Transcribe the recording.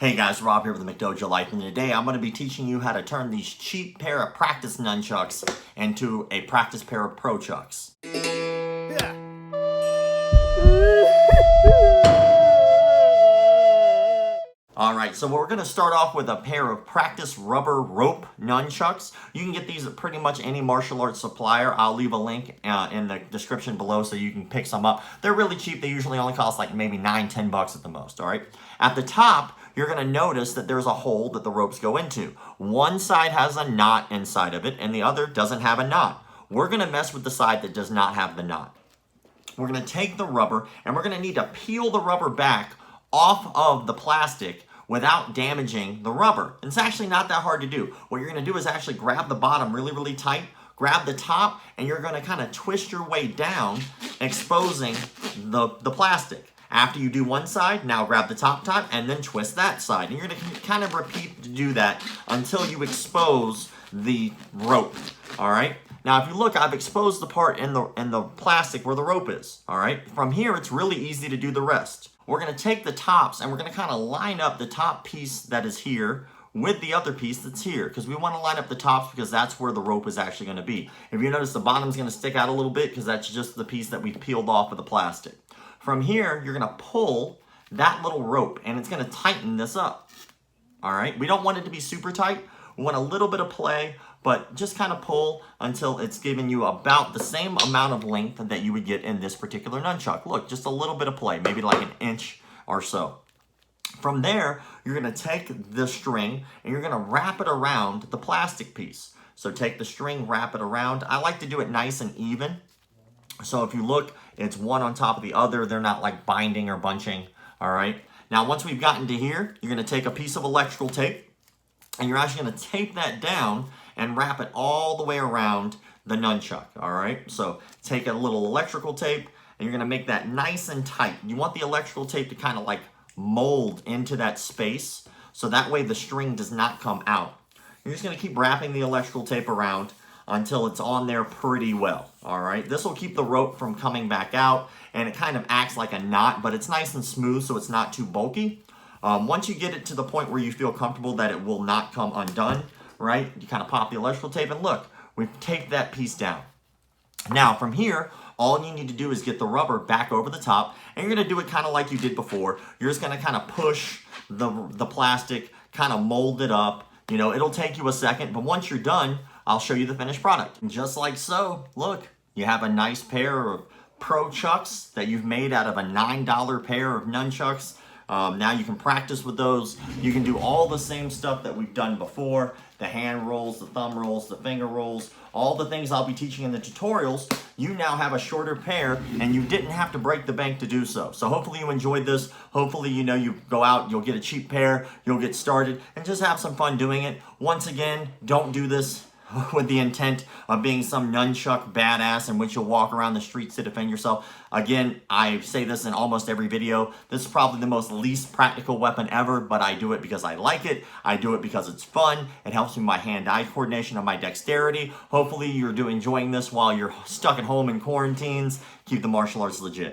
Hey guys, Rob here with McDojoLife, and today I'm going to be teaching you how to turn these cheap pair of practice nunchucks into a practice pair of pro chucks. Alright, so we're going to start off with a pair of practice rubber rope nunchucks. You can get these at pretty much any martial arts supplier. I'll leave a link in the description below so you can pick some up. They're really cheap. They usually only cost like maybe $9-10 at the most, alright? At the top, you're going to notice that there's a hole that the ropes go into. One side has a knot inside of it and the other doesn't have a knot. We're going to mess with the side that does not have the knot. We're going to take the rubber and we're going to need to peel the rubber back off of the plastic without damaging the rubber. It's actually not that hard to do. What you're going to do is actually grab the bottom really tight, grab the top, and you're going to kind of twist your way down, exposing the plastic. After you do one side, now grab the top, and then twist that side. And you're going to kind of repeat to do that until you expose the rope, all right? Now, if you look, I've exposed the part in the plastic where the rope is, all right? From here, it's really easy to do the rest. We're going to take the tops and we're going to kind of line up the top piece that is here with the other piece that's here, because we want to line up the tops because that's where the rope is actually going to be. If you notice, the bottom's going to stick out a little bit because that's just the piece that we peeled off of the plastic. From here, you're going to pull that little rope and it's going to tighten this up, all right? We don't want it to be super tight. We want a little bit of play, but just kind of pull until it's giving you about the same amount of length that you would get in this particular nunchuck. Look, just a little bit of play, maybe like an inch or so. From there, you're going to take the string and you're going to wrap it around the plastic piece. So take the string, wrap it around. I like to do it nice and even. So if you look, it's one on top of the other. They're not like binding or bunching, all right? Now, once we've gotten to here, you're going to take a piece of electrical tape and you're actually going to tape that down and wrap it all the way around the nunchuck, all right? So take a little electrical tape and you're going to make that nice and tight. You want the electrical tape to kind of like mold into that space so that way the string does not come out. You're just going to keep wrapping the electrical tape around until it's on there pretty well, all right? This will keep the rope from coming back out, and it kind of acts like a knot, but it's nice and smooth so it's not too bulky. Once you get it to the point where you feel comfortable that it will not come undone, right, you kind of pop the electrical tape, and look, we've taped that piece down. Now, from here, all you need to do is get the rubber back over the top, and you're going to do it kind of like you did before. You're just going to kind of push the plastic, kind of mold it up. You know, it'll take you a second, but once you're done, I'll show you the finished product. And just like so, look, you have a nice pair of pro chucks that you've made out of a $9 pair of nunchucks. Now you can practice with those. You can do all the same stuff that we've done before. The hand rolls, the thumb rolls, the finger rolls, all the things I'll be teaching in the tutorials. You now have a shorter pair and you didn't have to break the bank to do so. So hopefully you enjoyed this. Hopefully, you know, you go out, you'll get a cheap pair, you'll get started and just have some fun doing it. Once again, don't do this with the intent of being some nunchuck badass in which you'll walk around the streets to defend yourself. Again, I say this in almost every video. This is probably the most least practical weapon ever, but I do it because I like it. I do it because it's fun. It helps me with my hand-eye coordination and my dexterity. Hopefully you're enjoying this while you're stuck at home in quarantines. Keep the martial arts legit.